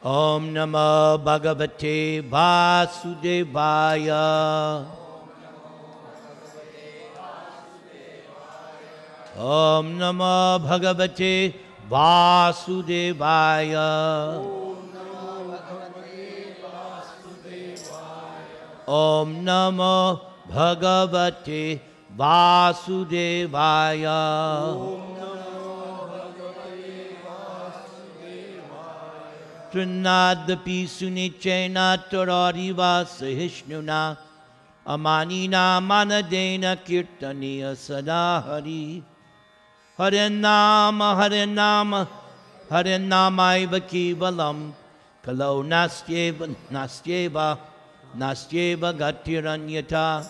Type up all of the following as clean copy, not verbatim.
Om Namo Bhagavate Vasudevaya. Om Namo Bhagavate Vasudevaya. Om Namo Bhagavate Vasudevaya. Trinadapi Sunichena Torariva Sahishnuna Amanina Manadena Kirtaniya Sadahari. Hare Nama Hare Nama Iva Kevalam Kalau Nastyeva Gatiranyata.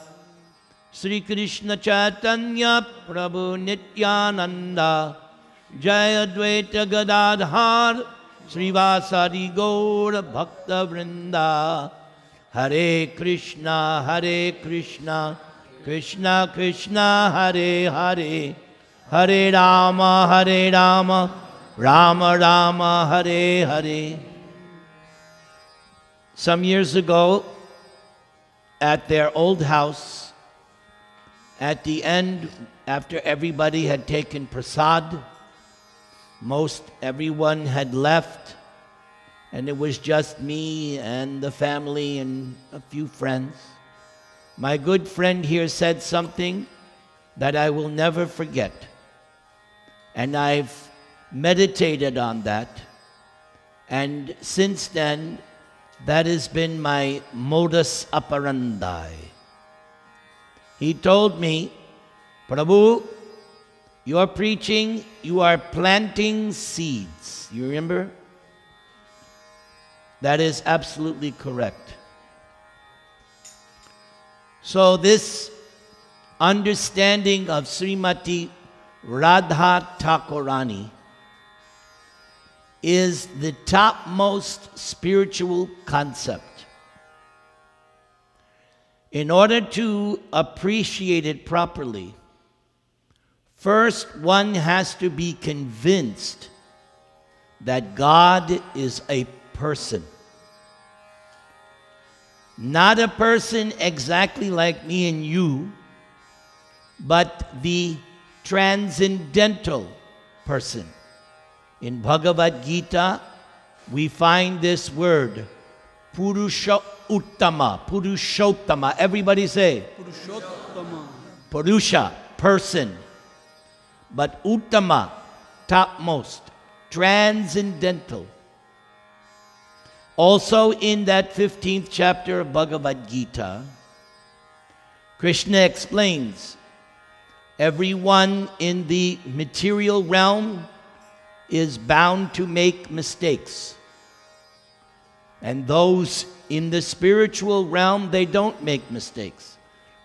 Sri Krishna Chaitanya Prabhu Nityananda Jaya Dvaita Gadadhar Srivasadi Gaura Bhakta Vrinda. Hare Krishna Krishna Krishna Hare Hare, Hare Rama Rama Rama Hare Hare. Some years ago, at their old house, at the end, after everybody had taken prasad, most everyone had left, and it was just me and the family and a few friends. My good friend here said something that I will never forget. And I've meditated on that. And since then, that has been my modus operandi. He told me, Prabhu, you're preaching, you are planting seeds. You remember? That is absolutely correct. So this understanding of Srimati Radha Thakurani is the topmost spiritual concept. In order to appreciate it properly, first one has to be convinced that God is a person. Not a person exactly like me and you, but the transcendental person. In Bhagavad Gita, we find this word, Purusha Uttama, Purushottama. Everybody say, Purushottama. Purusha, person. But Uttama, topmost, transcendental. Also in that 15th chapter of Bhagavad Gita, Krishna explains, everyone in the material realm is bound to make mistakes. And those in the spiritual realm, they don't make mistakes.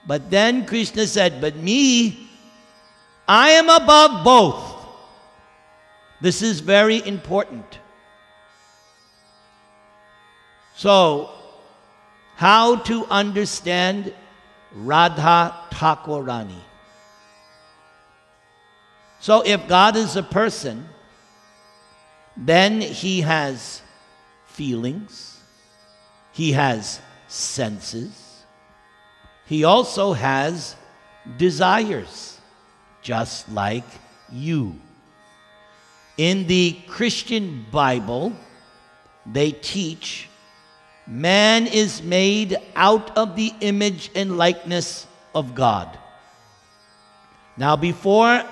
But then Krishna said, but me, I am above both. This is very important. So, how to understand Radha Thakurani? So if God is a person, then he has feelings, he has senses, he also has desires, just like you. In the Christian Bible, they teach man is made out of the image and likeness of God. Now, before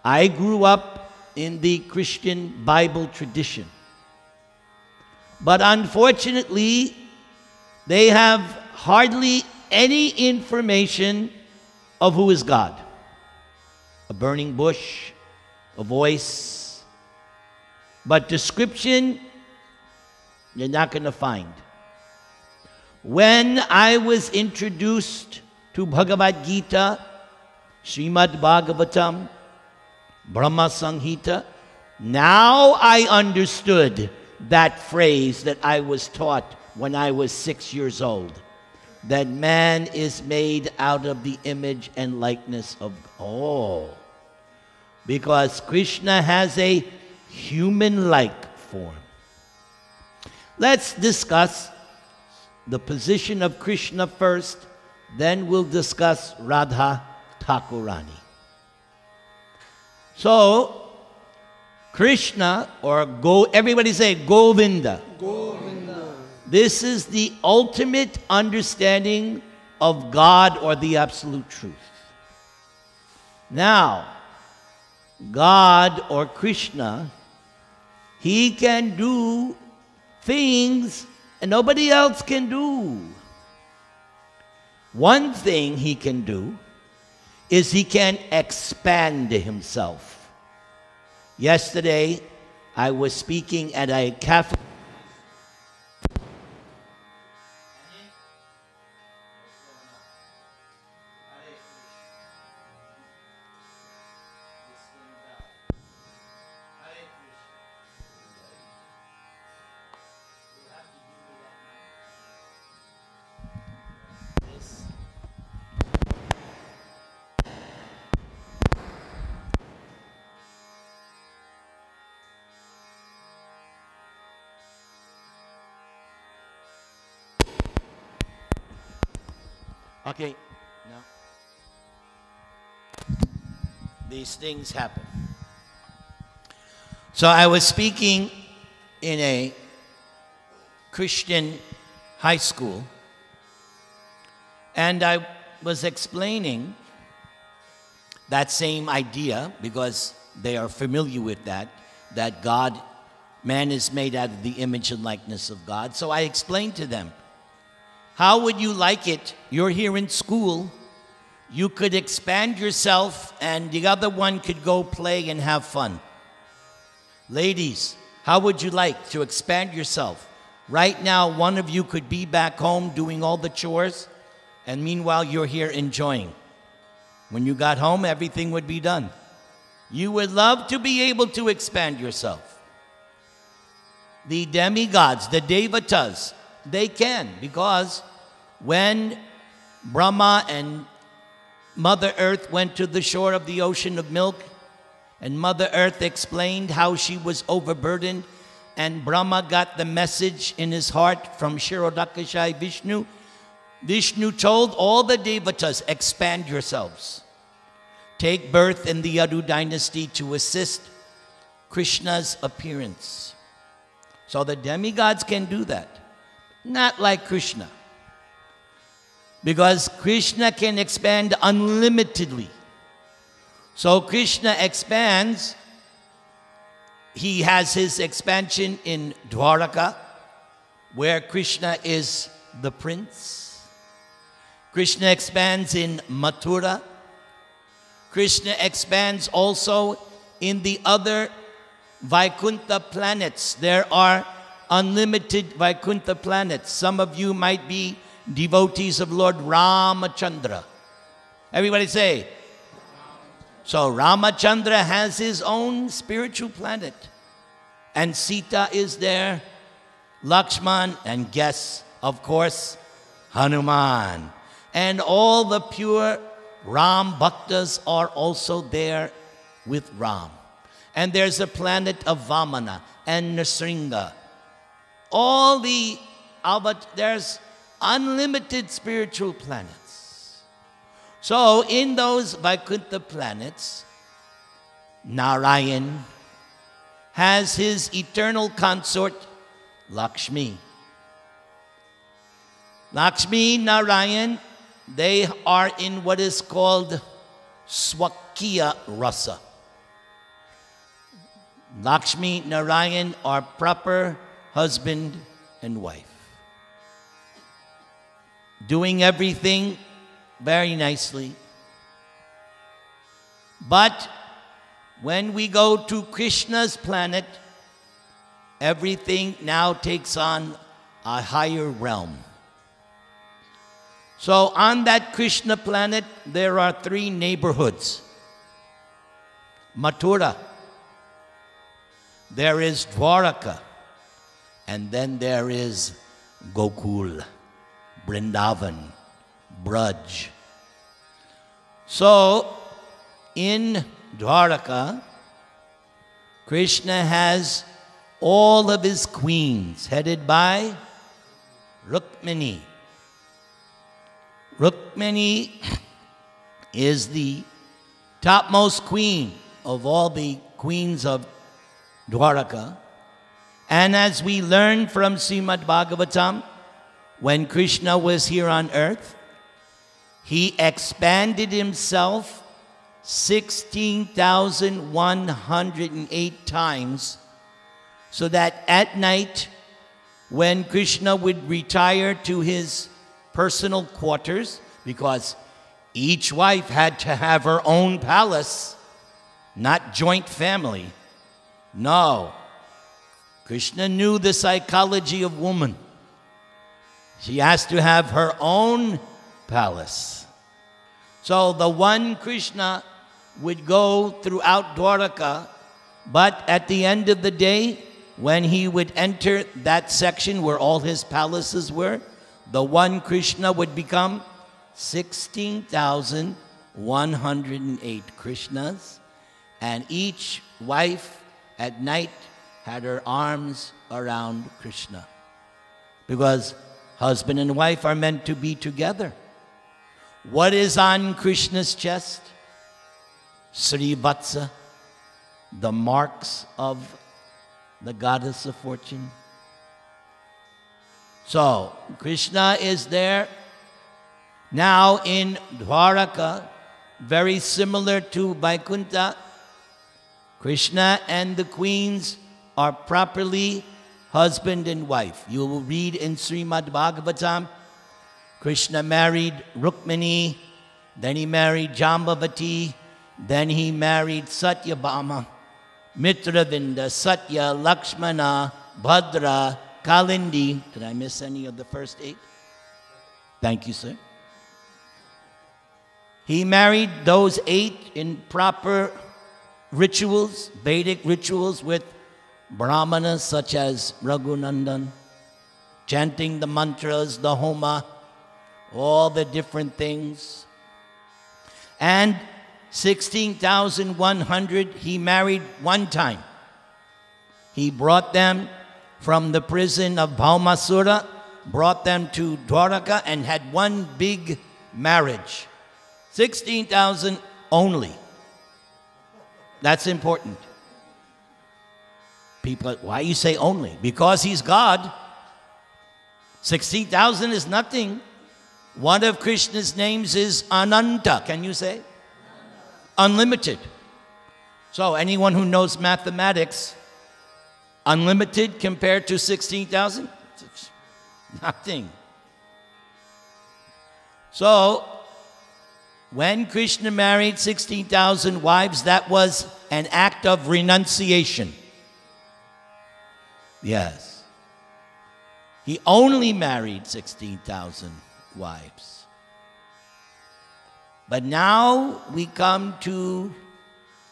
I grew up in the Christian Bible tradition, but unfortunately, they have hardly any information of who is God. A burning bush, a voice, but description, you're not going to find. When I was introduced to Bhagavad Gita, Srimad Bhagavatam, Brahma Samhita, now I understood that phrase that I was taught when I was 6 years old, that man is made out of the image and likeness of God. Because Krishna has a human-like form. let's discuss the position of Krishna first, then we'll discuss Radha Thakurani. So, Krishna, or everybody say Govinda. Govinda. This is the ultimate understanding of God, or the absolute truth. Now, God, or Krishna, he can do things and nobody else can do. One thing he can do is he can expand himself. Yesterday, I was speaking at a cafe. Okay, now, these things happen. So I was speaking in a Christian high school, and I was explaining that same idea, because they are familiar with that God, man is made out of the image and likeness of God. So I explained to them, how would you like it? You're here in school. You could expand yourself and the other one could go play and have fun. Ladies, how would you like to expand yourself? Right now, one of you could be back home doing all the chores, and meanwhile, you're here enjoying. When you got home, everything would be done. You would love to be able to expand yourself. The demigods, the devatas, they can, because when Brahma and Mother Earth went to the shore of the ocean of milk, and Mother Earth explained how she was overburdened, and Brahma got the message in his heart from Kshirodakashayi Vishnu. Vishnu told all the devatas, expand yourselves. Take birth in the Yadu dynasty to assist Krishna's appearance. So the demigods can do that. Not like Krishna. Because Krishna can expand unlimitedly. So Krishna expands. He has his expansion in Dwaraka, where Krishna is the prince. Krishna expands in Mathura. Krishna expands also in the other Vaikuntha planets. There are unlimited Vaikuntha planets. Some of you might be devotees of Lord Ramachandra. Everybody say. So Ramachandra has his own spiritual planet. And Sita is there, Lakshman, and guess, of course, Hanuman. And all the pure Ram Bhaktas are also there with Ram. And there's a planet of Vamana and Nrsinga. All the, there's unlimited spiritual planets. So in those Vaikuntha planets, Narayan has his eternal consort, Lakshmi. Lakshmi, Narayan, they are in what is called Swakiya Rasa. Lakshmi, Narayan are proper husband and wife. Doing everything very nicely. But when we go to Krishna's planet, everything now takes on a higher realm. So on that Krishna planet, there are 3 neighborhoods. Mathura, there is Dwaraka, and then there is Gokul, Vrindavan, Braj. So in Dwaraka, Krishna has all of his queens, headed by Rukmini. Rukmini is the topmost queen of all the queens of Dwaraka. And as we learn from Srimad Bhagavatam, when Krishna was here on earth, he expanded himself 16,108 times, so that at night, when Krishna would retire to his personal quarters, because each wife had to have her own palace, not joint family. No. Krishna knew the psychology of woman. She has to have her own palace. So the one Krishna would go throughout Dwaraka, but at the end of the day, when he would enter that section where all his palaces were, the one Krishna would become 16,108 Krishnas, and each wife at night had her arms around Krishna. Because husband and wife are meant to be together. What is on Krishna's chest? Srivatsa, the marks of the goddess of fortune. So, Krishna is there. Now in Dwaraka, very similar to Vaikuntha, Krishna and the queens are properly husband and wife. You will read in Srimad Bhagavatam, Krishna married Rukmini, then he married Jambavati, then he married Satyabhama, Mitravinda, Satya, Lakshmana, Bhadra, Kalindi. Did I miss any of the first 8? Thank you, sir. He married those 8 in proper rituals, Vedic rituals, with Brahmanas such as Raghunandan, chanting the mantras, the homa, all the different things. And 16,100 he married one time. He brought them from the prison of Bhaumasura, brought them to Dwaraka, and had one big marriage. 16,000 only. That's important. People, why you say only? Because he's God. 16,000 is nothing. One of Krishna's names is Ananta. Can you say? Unlimited. So anyone who knows mathematics, unlimited compared to 16,000? Nothing. So when Krishna married 16,000 wives, that was an act of renunciation. Yes. He only married 16,000 wives. But now we come to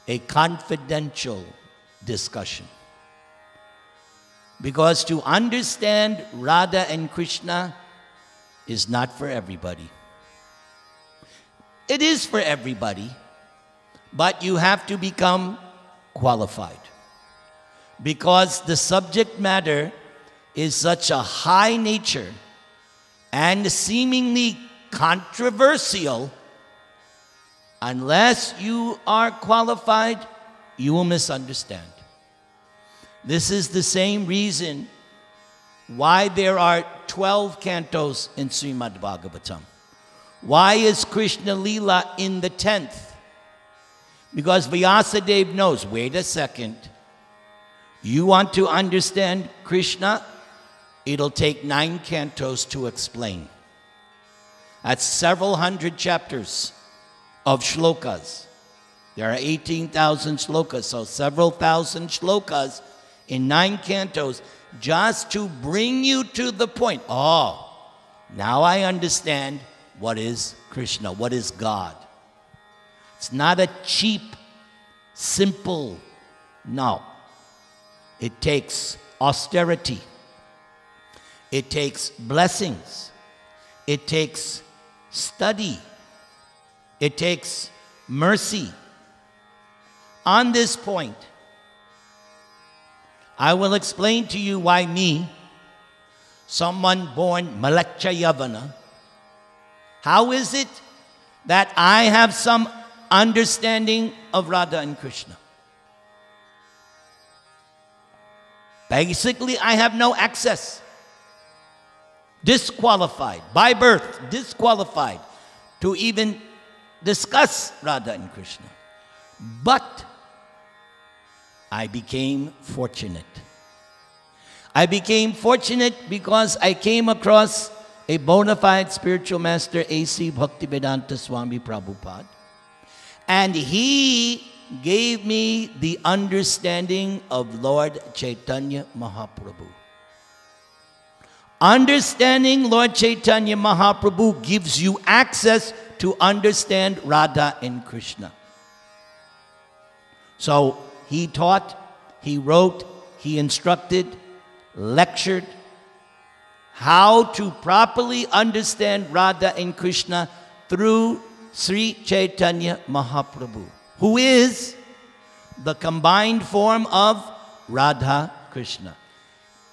a confidential discussion. Because to understand Radha and Krishna is not for everybody. It is for everybody, but you have to become qualified. Because the subject matter is such a high nature and seemingly controversial, unless you are qualified, you will misunderstand. This is the same reason why there are 12 cantos in Srimad Bhagavatam. Why is Krishna Leela in the 10th? Because Vyasadeva knows, wait a second, you want to understand Krishna, it'll take 9 cantos to explain. That's several hundred chapters of shlokas. There are 18,000 shlokas, so several thousand shlokas in 9 cantos just to bring you to the point. Oh, now I understand what is Krishna, what is God. It's not a cheap, simple, no. It takes austerity. It takes blessings. It takes study. It takes mercy. On this point, I will explain to you why me, someone born Malakcha Yavana, how is it that I have some understanding of Radha and Krishna? Basically, I have no access. Disqualified, by birth, disqualified to even discuss Radha and Krishna. But I became fortunate. I became fortunate because I came across a bona fide spiritual master, A.C. Bhaktivedanta Swami Prabhupada. And he gave me the understanding of Lord Chaitanya Mahaprabhu. Understanding Lord Chaitanya Mahaprabhu gives you access to understand Radha and Krishna. So he taught, he wrote, he instructed, lectured how to properly understand Radha and Krishna through Sri Chaitanya Mahaprabhu, who is the combined form of Radha Krishna.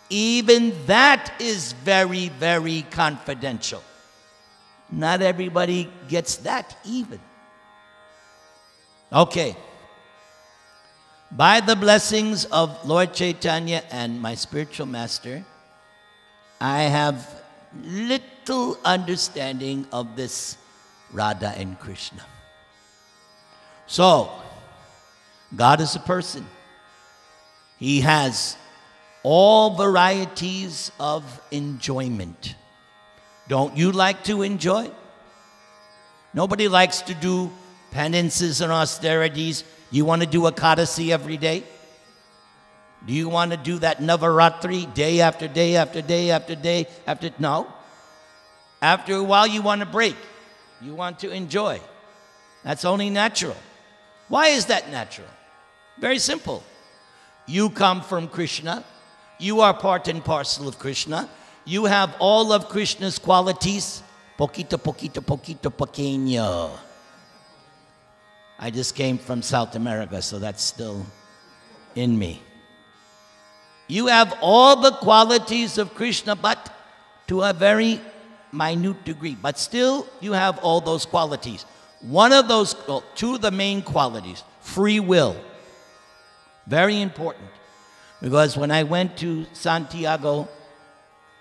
Even that is very, very confidential. Not everybody gets that even. Okay. By the blessings of Lord Chaitanya and my spiritual master, I have little understanding of this Radha and Krishna. So, God is a person. He has all varieties of enjoyment. Don't you like to enjoy? Nobody likes to do penances and austerities. You want to do Ekadasi every day? Do you want to do that Navaratri day after day after day after day after? No. After a while you want to break. You want to enjoy. That's only natural. Why is that natural? Very simple. You come from Krishna. You are part and parcel of Krishna. You have all of Krishna's qualities. Poquito, poquito, poquito, pequeño. I just came from South America, so that's still in me. You have all the qualities of Krishna, but to a very minute degree. But still, you have all those qualities. One of those, well, two of the main qualities, free will. Very important. Because when I went to Santiago,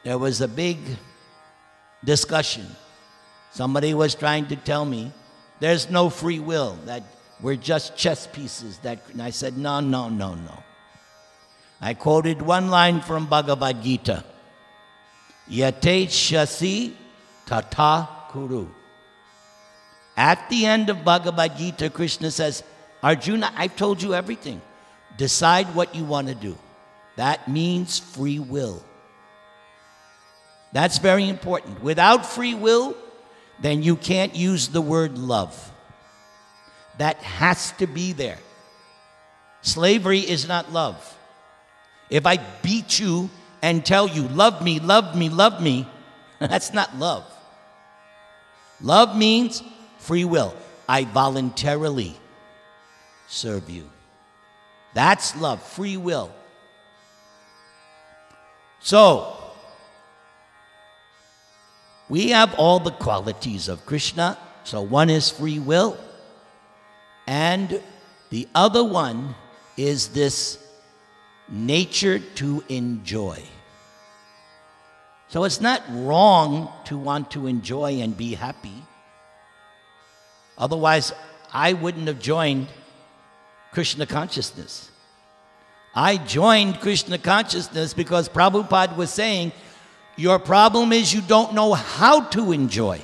there was a big discussion. Somebody was trying to tell me there's no free will, that we're just chess pieces. And I said, no, no, no, no. I quoted one line from Bhagavad Gita. Yate shasi tata kuru. At the end of Bhagavad Gita, Krishna says, Arjuna, I've told you everything. Decide what you want to do. That means free will. That's very important. Without free will, then you can't use the word love. That has to be there. Slavery is not love. If I beat you and tell you, love me, love me, love me, that's not love. Love means free will. I voluntarily serve you. That's love, free will. So, we have all the qualities of Krishna. So one is free will, and the other one is this nature to enjoy. So it's not wrong to want to enjoy and be happy. Otherwise, I wouldn't have joined Krishna consciousness. I joined Krishna consciousness because Prabhupada was saying, your problem is you don't know how to enjoy.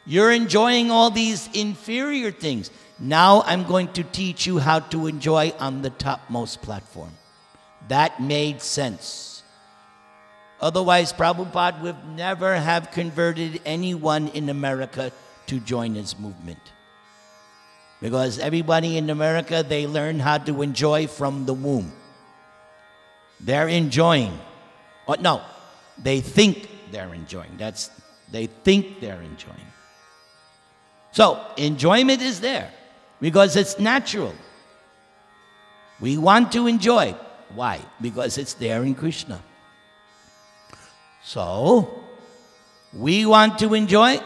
You're enjoying all these inferior things. Now I'm going to teach you how to enjoy on the topmost platform. That made sense. Otherwise, Prabhupada would never have converted anyone in America to join his movement. Because everybody in America, they learn how to enjoy from the womb. They're enjoying. Oh, no, they think they're enjoying. They think they're enjoying. So, enjoyment is there because it's natural. We want to enjoy. Why? Because it's there in Krishna. So, we want to enjoy.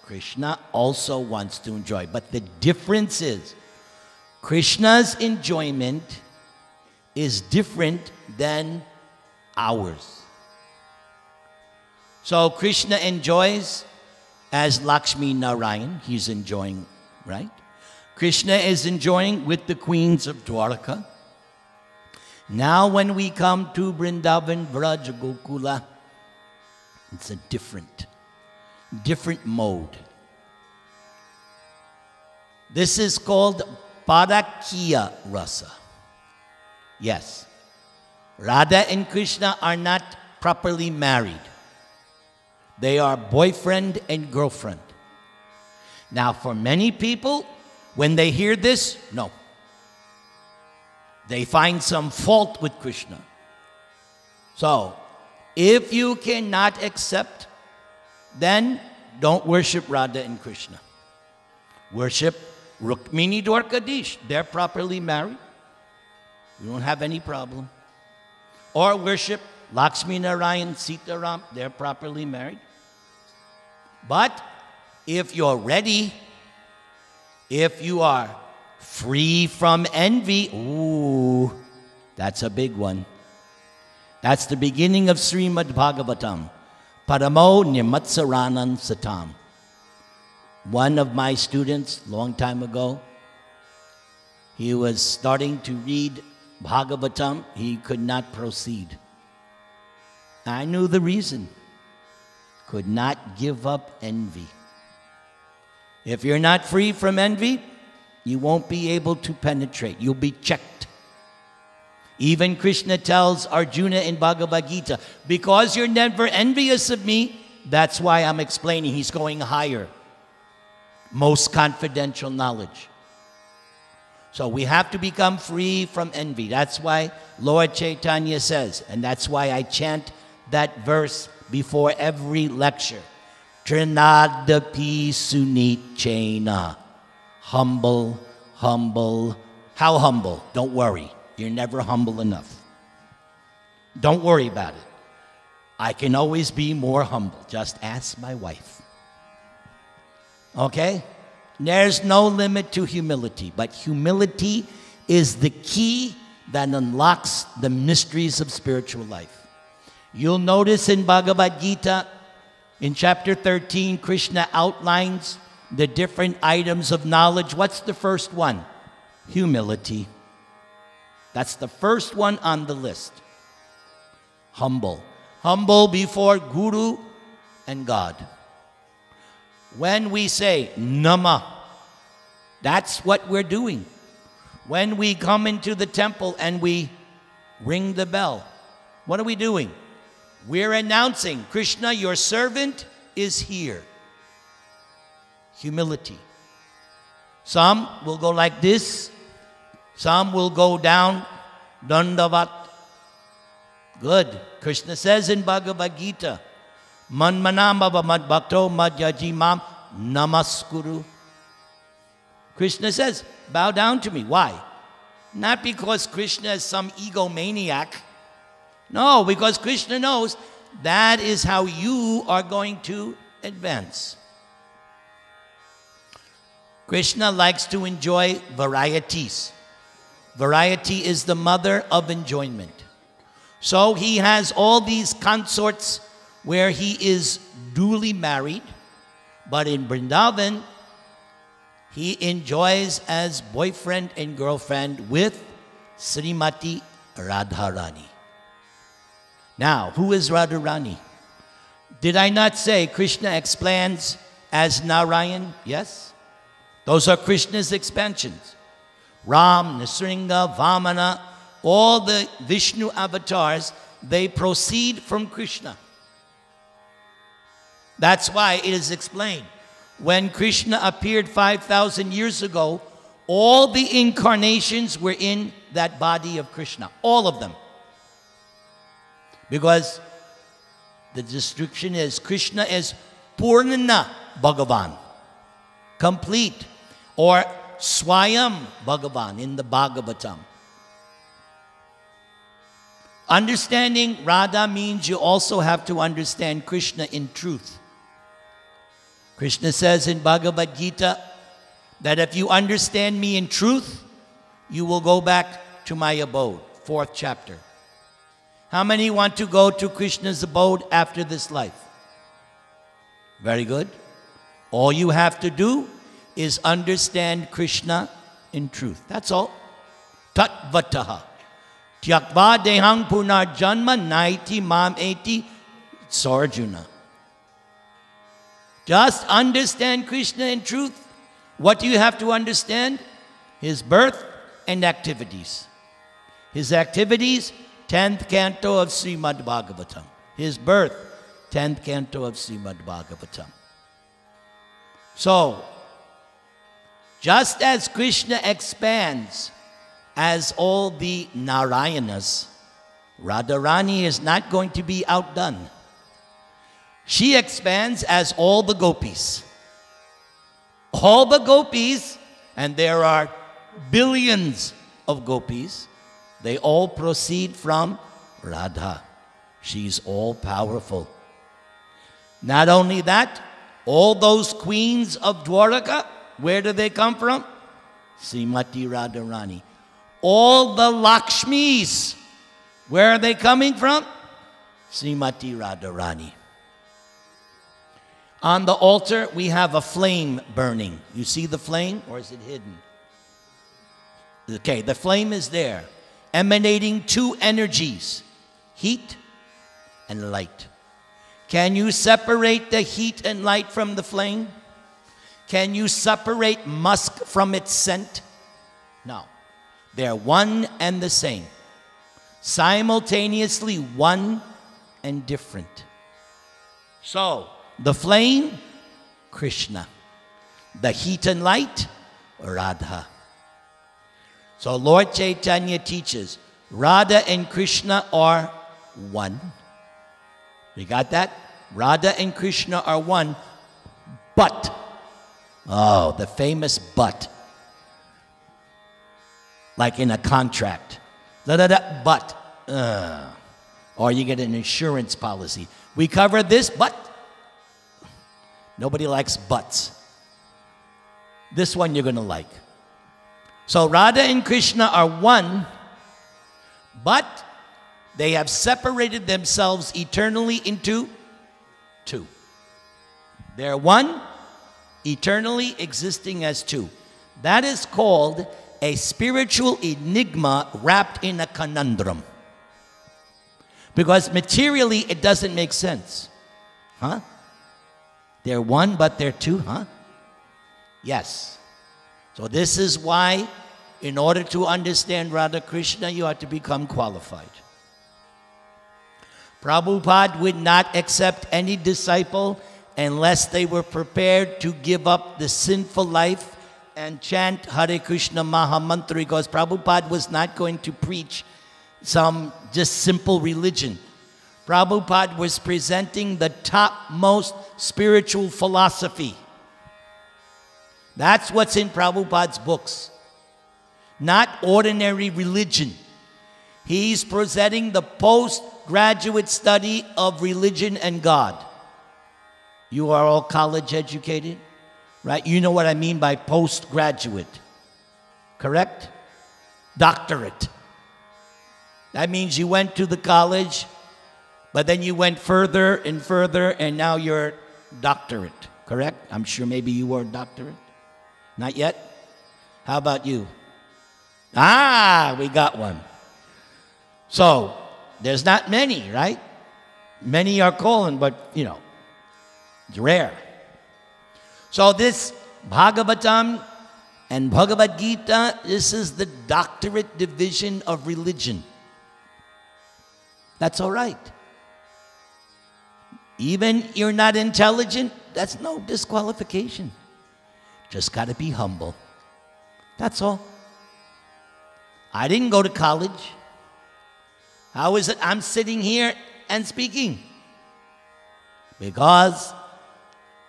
Krishna also wants to enjoy. But the difference is, Krishna's enjoyment is different than ours. So, Krishna enjoys as Lakshmi Narayan. He's enjoying, right? Krishna is enjoying with the queens of Dwarka. Now when we come to Vrindavan, Vraj, Gokula, it's a different mode. This is called Parakya Rasa. Yes. Radha and Krishna are not properly married. They are boyfriend and girlfriend. Now for many people, when they hear this, no. They find some fault with Krishna. So, if you cannot accept, then don't worship Radha and Krishna. Worship Rukmini Dwarkadish. They're properly married. You don't have any problem. Or worship Lakshmi Narayan, Sitaram. They're properly married. But if you're ready, if you are free from envy, ooh, that's a big one. That's the beginning of Srimad Bhagavatam. Paramo Nimatsaranam Satam. One of my students, long time ago, he was starting to read Bhagavatam. He could not proceed. I knew the reason. Could not give up envy. If you're not free from envy, you won't be able to penetrate. You'll be checked. Even Krishna tells Arjuna in Bhagavad Gita, because you're never envious of me, that's why I'm explaining. He's going higher. Most confidential knowledge. So we have to become free from envy. That's why Lord Chaitanya says, and that's why I chant that verse before every lecture. Trinadapi Sunichena. Humble, humble. How humble? Don't worry. You're never humble enough. Don't worry about it. I can always be more humble. Just ask my wife. Okay? There's no limit to humility, but humility is the key that unlocks the mysteries of spiritual life. You'll notice in Bhagavad Gita, in chapter 13, Krishna outlines the different items of knowledge. What's the first one? Humility. That's the first one on the list. Humble. Humble before Guru and God. When we say Nama, that's what we're doing. When we come into the temple and we ring the bell, what are we doing? We're announcing, Krishna, your servant is here. Humility. Some will go like this. Some will go down, Dandavat. Good. Krishna says in Bhagavad Gita, Manmanam mad bhakto madhyajimam namaskuru. Krishna says, bow down to me. Why? Not because Krishna is some egomaniac. No, because Krishna knows that is how you are going to advance. Krishna likes to enjoy varieties. Variety is the mother of enjoyment. So he has all these consorts where he is duly married, but in Vrindavan, he enjoys as boyfriend and girlfriend with Srimati Radharani. Now, who is Radharani? Did I not say Krishna expands as Narayan? Yes. Those are Krishna's expansions. Ram, Nisringa, Vamana, all the Vishnu avatars, they proceed from Krishna. That's why it is explained. When Krishna appeared 5,000 years ago, all the incarnations were in that body of Krishna. All of them. Because the description is Krishna is Purnana Bhagavan. Complete. Or Swayam Bhagavan in the Bhagavatam. Understanding Radha means you also have to understand Krishna in truth. Krishna says in Bhagavad Gita that if you understand me in truth, you will go back to my abode. 4th chapter. How many want to go to Krishna's abode after this life? Very good. All you have to do is understand Krishna in truth. That's all. Tatvataha. Tyakva dehang punar janma naiti mam eti sarjuna. Just understand Krishna in truth. What do you have to understand? His birth and activities. His activities, 10th canto of Srimad Bhagavatam. His birth, 10th canto of Srimad Bhagavatam. So, just as Krishna expands as all the Narayanas, Radharani is not going to be outdone. She expands as all the gopis. All the gopis, and there are billions of gopis, they all proceed from Radha. She's all powerful. Not only that, all those queens of Dwaraka, where do they come from? Srimati Radharani. All the Lakshmis, where are they coming from? Srimati Radharani. On the altar, we have a flame burning. You see the flame, or is it hidden? Okay, the flame is there, emanating two energies, heat and light. Can you separate the heat and light from the flame? Can you separate musk from its scent? No. They're one and the same. Simultaneously one and different. So, the flame, Krishna. The heat and light, Radha. So Lord Chaitanya teaches, Radha and Krishna are one. We got that? Radha and Krishna are one, but, oh, the famous but, like in a contract, but, or you get an insurance policy. We cover this, but, nobody likes buts. This one you're going to like. So Radha and Krishna are one, but they have separated themselves eternally into two. They're one, eternally existing as two. That is called a spiritual enigma wrapped in a conundrum. Because materially it doesn't make sense. Huh? They're one, but they're two, huh? Yes. So this is why, in order to understand Radha Krishna, you have to become qualified. Prabhupada would not accept any disciple unless they were prepared to give up the sinful life and chant Hare Krishna Maha Mantra, because Prabhupada was not going to preach some just simple religion. Prabhupada was presenting the topmost spiritual philosophy. That's what's in Prabhupada's books. Not ordinary religion. He's presenting the postgraduate study of religion and God. You are all college educated, right? You know what I mean by postgraduate. Correct? Doctorate. That means you went to the college, but then you went further and further, and now you're doctorate. Correct? I'm sure maybe you were a doctorate. Not yet? How about you? Ah, we got one. So, there's not many, right? Many are calling, but, you know, it's rare. So this Bhagavatam and Bhagavad Gita, this is the doctorate division of religion. That's all right. Even you're not intelligent, that's no disqualification. Just got to be humble. That's all. I didn't go to college. How is it I'm sitting here and speaking? Because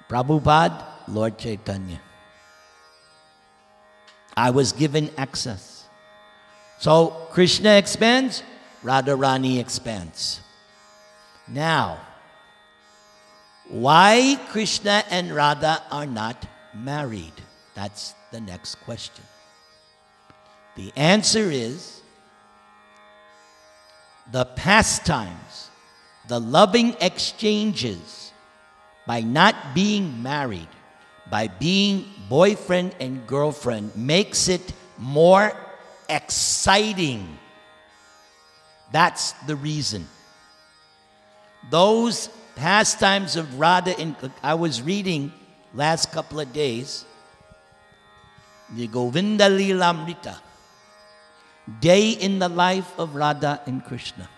Prabhupada, Lord Chaitanya. I was given access. So Krishna expands, Radharani expands. Now, why Krishna and Radha are not married? That's the next question. The answer is the pastimes, the loving exchanges, by not being married, by being boyfriend and girlfriend, makes it more exciting. That's the reason. Those pastimes of Radha, I was reading last couple of days, the Govinda Lilamrita, day in the life of Radha and Krishna.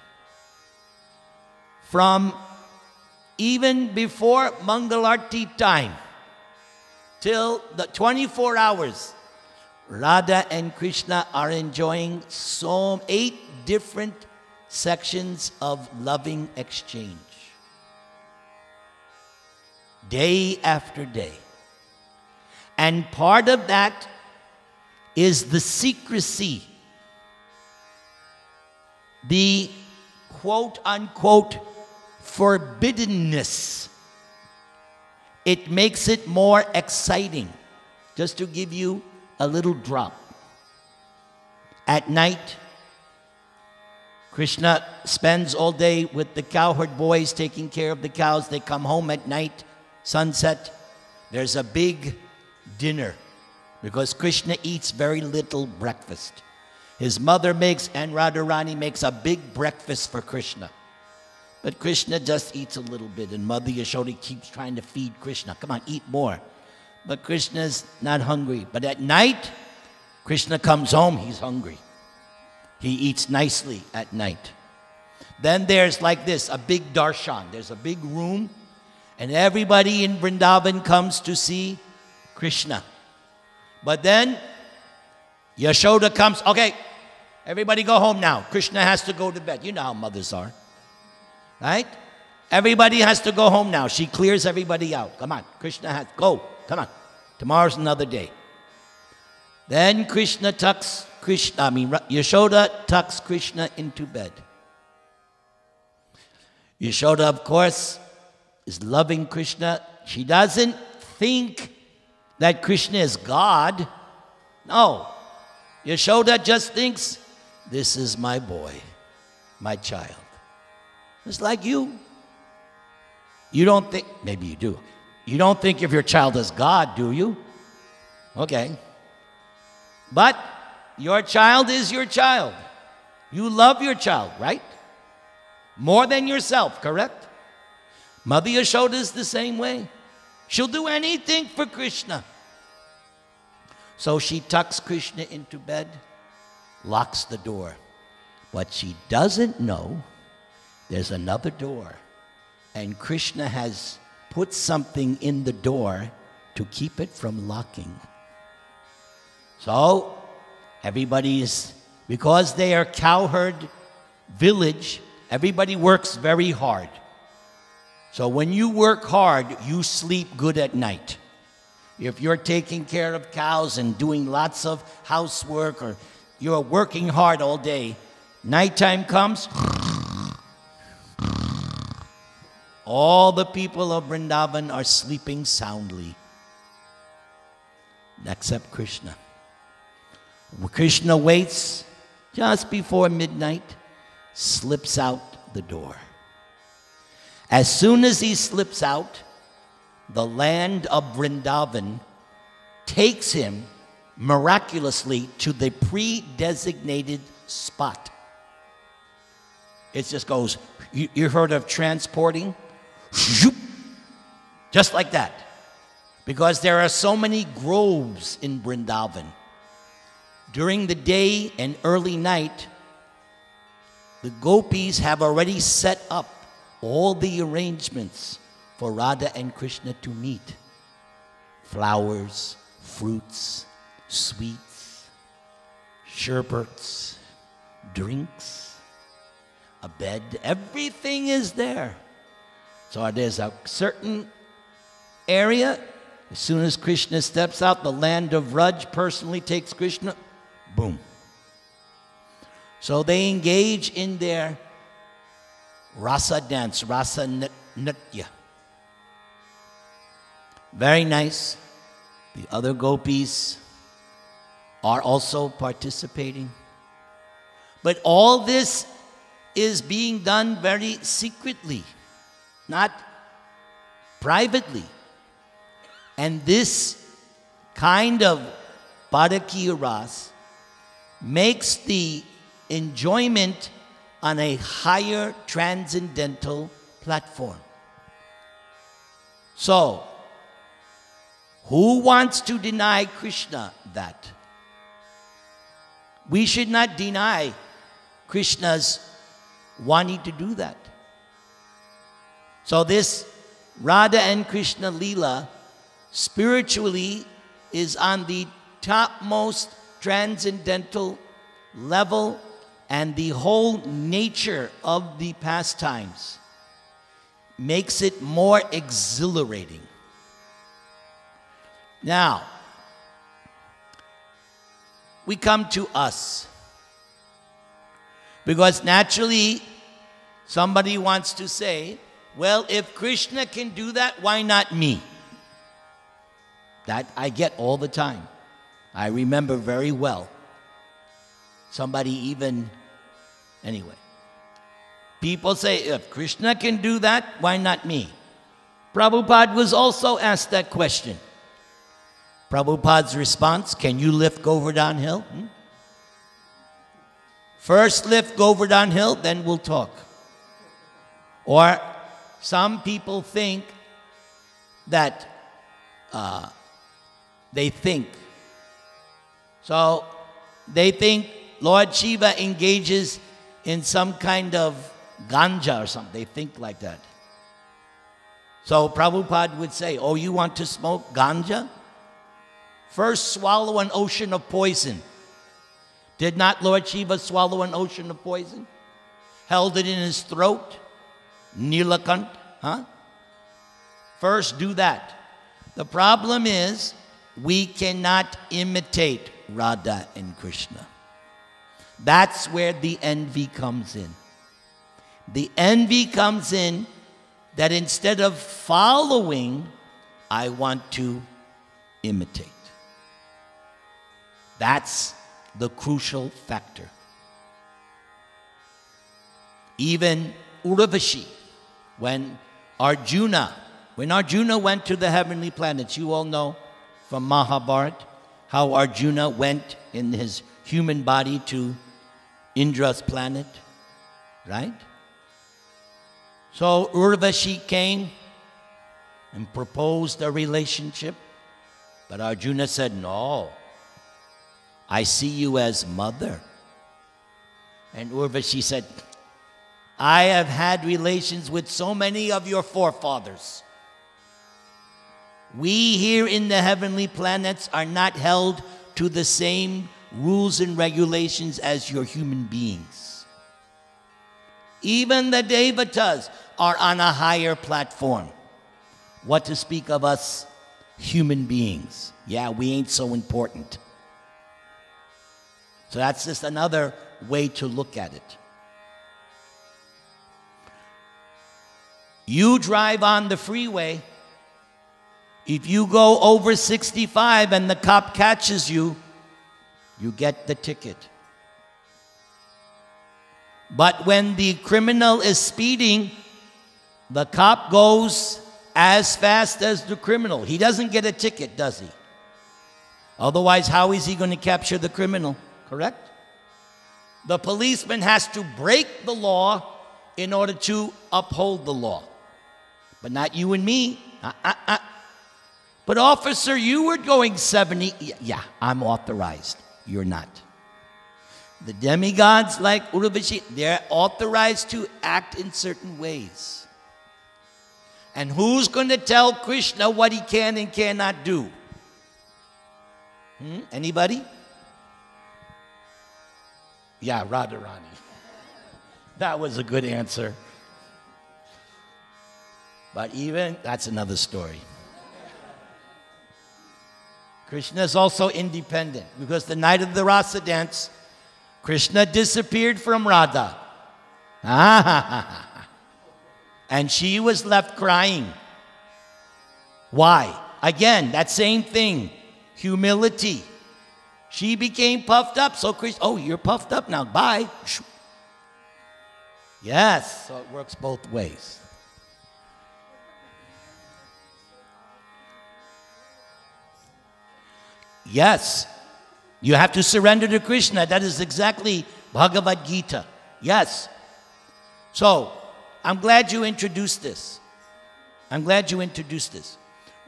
From even before Mangalarti time till the 24 hours, Radha and Krishna are enjoying 8 different sections of loving exchange. Day after day. And part of that is the secrecy, the quote-unquote forbiddenness. It makes it more exciting. Just to give you a little drop. At night, Krishna spends all day with the cowherd boys taking care of the cows. They come home at night, sunset. There's a big dinner because Krishna eats very little breakfast. His mother makes, and Radharani makes a big breakfast for Krishna. But Krishna just eats a little bit, and Mother Yashoda keeps trying to feed Krishna. Come on, eat more. But Krishna's not hungry. But at night, Krishna comes home, he's hungry. He eats nicely at night. Then there's like this, a big darshan. There's a big room, and everybody in Vrindavan comes to see Krishna. But then Yashoda comes, okay, everybody go home now. Krishna has to go to bed. You know how mothers are, right? Everybody has to go home now. She clears everybody out. Come on, Krishna has, go, come on. Tomorrow's another day. Then Yashoda tucks Krishna into bed. Yashoda, of course, is loving Krishna. She doesn't think that Krishna is God. No. Yashoda just thinks, this is my boy, my child. It's like you. You don't think, maybe you do. You don't think of your child as God, do you? Okay. But your child is your child. You love your child, right? More than yourself, correct? Mother Yashoda is the same way. She'll do anything for Krishna. So she tucks Krishna into bed, locks the door. What she doesn't know, there's another door. And Krishna has put something in the door to keep it from locking. So everybody is, because they are cowherd village, everybody works very hard. So when you work hard, you sleep good at night. If you're taking care of cows and doing lots of housework, or you're working hard all day, nighttime comes, all the people of Vrindavan are sleeping soundly, except Krishna. Krishna waits just before midnight, slips out the door. As soon as he slips out, the land of Vrindavan takes him miraculously to the pre-designated spot. It just goes, you heard of transporting? Just like that. Because there are so many groves in Vrindavan. During the day and early night, the gopis have already set up all the arrangements for Radha and Krishna to meet. Flowers, fruits, sweets, sherbets, drinks, a bed, everything is there. So there's a certain area, as soon as Krishna steps out, the land of Raj personally takes Krishna, boom. So they engage in their rasa dance, rasa nritya. Very nice. The other gopis are also participating. But all this is being done very secretly, not privately. And this kind of Bhadakiya Ras makes the enjoyment on a higher transcendental platform. So, who wants to deny Krishna that? We should not deny Krishna's wanting to do that. So this Radha and Krishna Leela spiritually is on the topmost transcendental level, and the whole nature of the pastimes makes it more exhilarating. Now, we come to us. Because naturally, somebody wants to say, well, if Krishna can do that, why not me? That I get all the time. I remember very well. Somebody even, anyway. People say, if Krishna can do that, why not me? Prabhupada was also asked that question. Prabhupada's response, can you lift Govardhan Hill? First lift Govardhan Hill, then we'll talk. Or some people think that they think. So they think Lord Shiva engages in some kind of ganja or something. They think like that. So Prabhupada would say, oh, you want to smoke ganja? First swallow an ocean of poison. Did not Lord Shiva swallow an ocean of poison? Held it in his throat? Nilakant, huh? First do that. The problem is, we cannot imitate Radha and Krishna. That's where the envy comes in. The envy comes in that instead of following, I want to imitate. That's the crucial factor. Even Urvashi, when Arjuna went to the heavenly planets, you all know from Mahabharata how Arjuna went in his human body to Indra's planet, right? So Urvashi came and proposed a relationship, but Arjuna said, no, I see you as mother. And Urvashi said, I have had relations with so many of your forefathers. We here in the heavenly planets are not held to the same rules and regulations as your human beings. Even the Devatas are on a higher platform. What to speak of us human beings? Yeah, we ain't so important. So that's just another way to look at it. You drive on the freeway. If you go over 65 and the cop catches you, you get the ticket. But when the criminal is speeding, the cop goes as fast as the criminal. He doesn't get a ticket, does he? Otherwise, how is he going to capture the criminal? Correct? The policeman has to break the law in order to uphold the law. But not you and me. But officer, you were going 70. Yeah, I'm authorized. You're not. The demigods like Urvashi, they're authorized to act in certain ways. And who's going to tell Krishna what he can and cannot do? Anybody? Yeah, Radharani. That was a good answer. But even, that's another story. Krishna is also independent because the night of the Rasa dance, Krishna disappeared from Radha. And she was left crying. Why? Again, that same thing. Humility. She became puffed up. So Krishna, oh, you're puffed up now. Bye. Yes. So it works both ways. Yes. You have to surrender to Krishna. That is exactly Bhagavad Gita. Yes. So, I'm glad you introduced this. I'm glad you introduced this.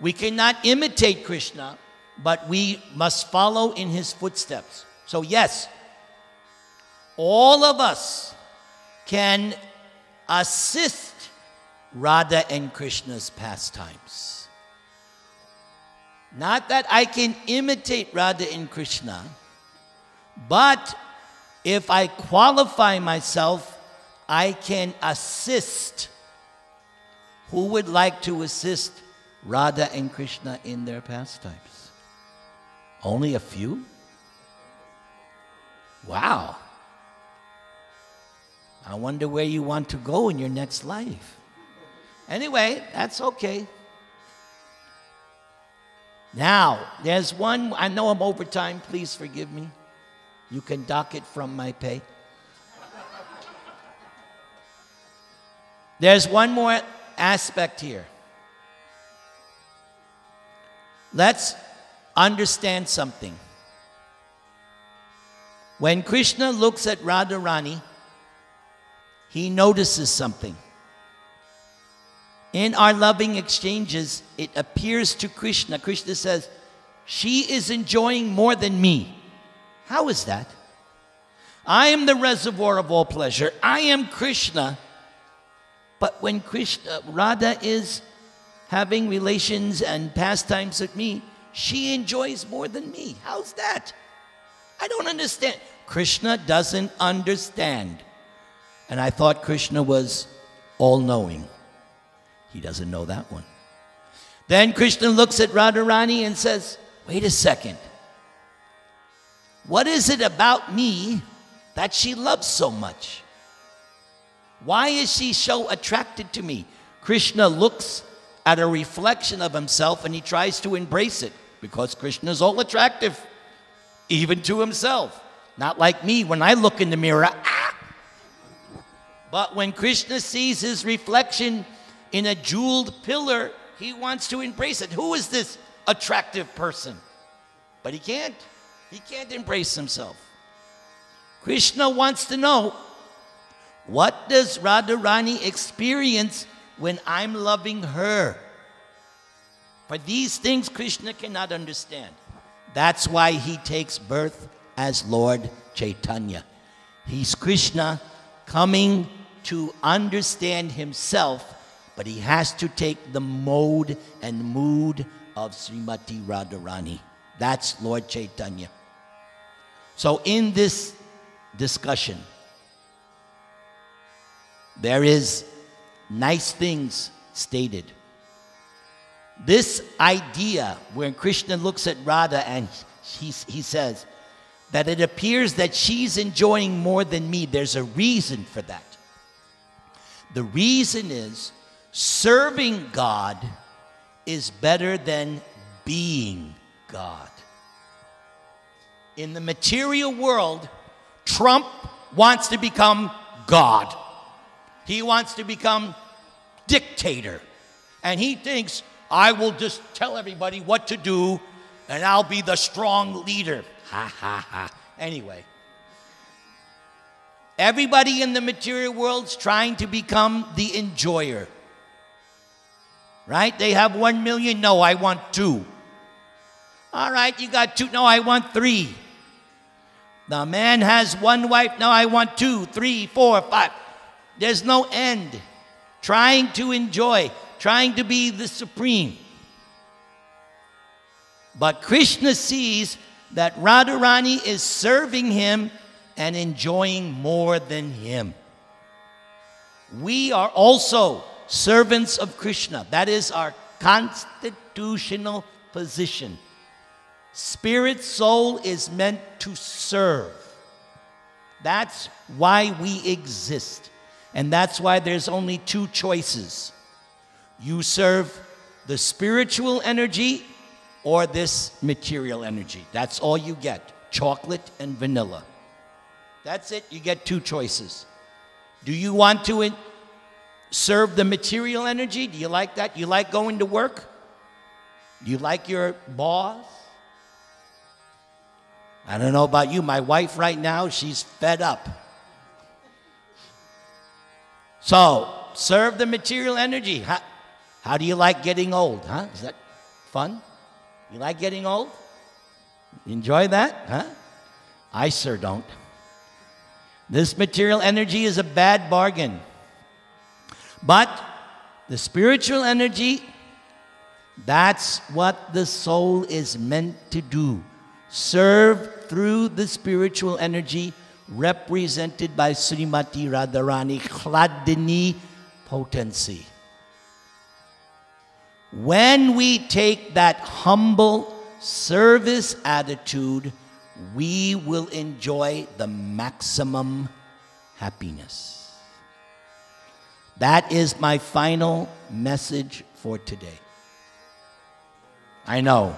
We cannot imitate Krishna, but we must follow in his footsteps. So yes, all of us can assist Radha and Krishna's pastimes. Not that I can imitate Radha and Krishna, but if I qualify myself, I can assist. Who would like to assist Radha and Krishna in their pastimes? Only a few? Wow. I wonder where you want to go in your next life. Anyway, that's okay. Now, there's one, I know I'm over time, please forgive me. You can dock it from my pay. There's one more aspect here. Let's understand something. When Krishna looks at Radharani, he notices something. In our loving exchanges, it appears to Krishna, Krishna says, she is enjoying more than me. How is that? I am the reservoir of all pleasure. I am Krishna. But when Radha is having relations and pastimes with me, she enjoys more than me. How's that? I don't understand. Krishna doesn't understand. And I thought Krishna was all-knowing. He doesn't know that one. Then Krishna looks at Radharani and says, wait a second. What is it about me that she loves so much? Why is she so attracted to me? Krishna looks at a reflection of himself and he tries to embrace it because Krishna is all attractive, even to himself. Not like me when I look in the mirror. But when Krishna sees his reflection in a jeweled pillar, he wants to embrace it. Who is this attractive person? But he can't. He can't embrace himself. Krishna wants to know, what does Radharani experience when I'm loving her? For these things Krishna cannot understand. That's why he takes birth as Lord Chaitanya. He's Krishna coming to understand himself, but he has to take the mode and mood of Srimati Radharani. That's Lord Chaitanya. So in this discussion, there is nice things stated. This idea when Krishna looks at Radha and he says that it appears that she's enjoying more than me, there's a reason for that. The reason is serving God is better than being God. In the material world, Trump wants to become God. He wants to become dictator. And he thinks, I will just tell everybody what to do and I'll be the strong leader. Ha, ha, ha. Anyway. Everybody in the material world's trying to become the enjoyer. Right? They have 1 million. No, I want 2. All right, you got 2. No, I want 3. The man has 1 wife. No, I want 2, 3, 4, 5. There's no end. Trying to enjoy, trying to be the supreme. But Krishna sees that Radharani is serving him and enjoying more than him. We are also servants of Krishna. That is our constitutional position. Spirit soul is meant to serve. That's why we exist. And that's why there's only two choices. You serve the spiritual energy or this material energy. That's all you get. Chocolate and vanilla. That's it. You get two choices. Do you want to serve the material energy? Do you like that? You like going to work? Do you like your boss? I don't know about you. My wife right now, she's fed up. So, serve the material energy. How do you like getting old? Huh? Is that fun? You like getting old? Enjoy that? Huh? I sure don't. This material energy is a bad bargain. But the spiritual energy, that's what the soul is meant to do. Serve through the spiritual energy represented by Srimati Radharani, Hladini potency. When we take that humble service attitude, we will enjoy the maximum happiness. That is my final message for today. I know,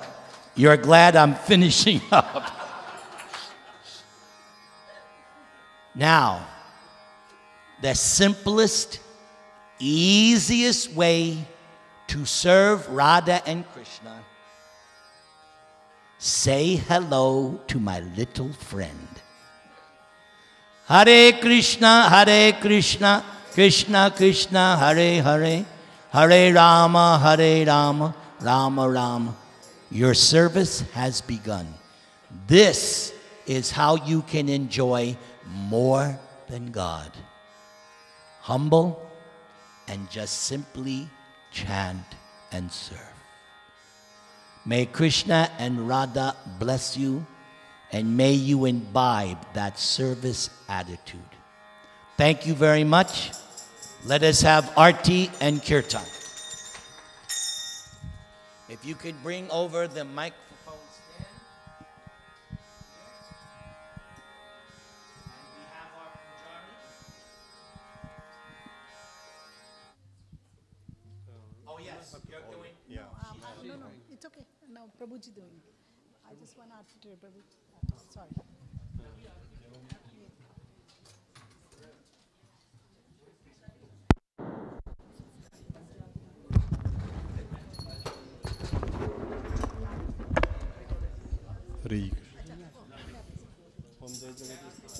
you're glad I'm finishing up. Now, the simplest, easiest way to serve Radha and Krishna, say hello to my little friend. Hare Krishna, Krishna Krishna, Hare Hare, Hare Rama, Rama Rama. Your service has begun. This is how you can enjoy more than God. Humble and just simply chant and serve. May Krishna and Radha bless you, and may you imbibe that service attitude. Thank you very much. Let us have Arti and Kirtan. If you could bring over the microphone stand. And we have our pujari. Oh yes, you're doing. Yeah. No, it's okay. No, Prabhuji doing. I just want to Prabhu. Sorry.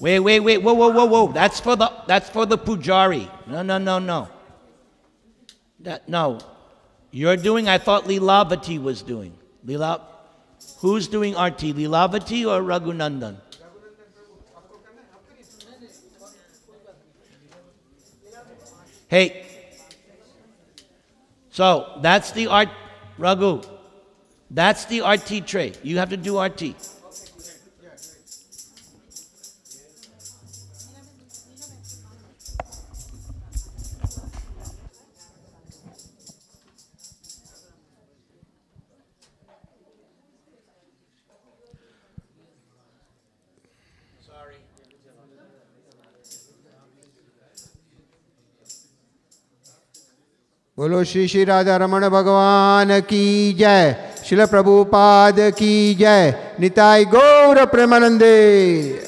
Wait. Whoa. That's for the pujari. No. No. You're doing, I thought Leelavati was doing. Who's doing Arti? Leelavati or Raghunandan? Hey. So, that's the art, Raghu. That's the Arti tray. You have to do Arti. बोलो श्री श्री राधा रमण भगवान की जय, श्रील प्रभुपाद की जय, निताई गौर प्रेमानंदे।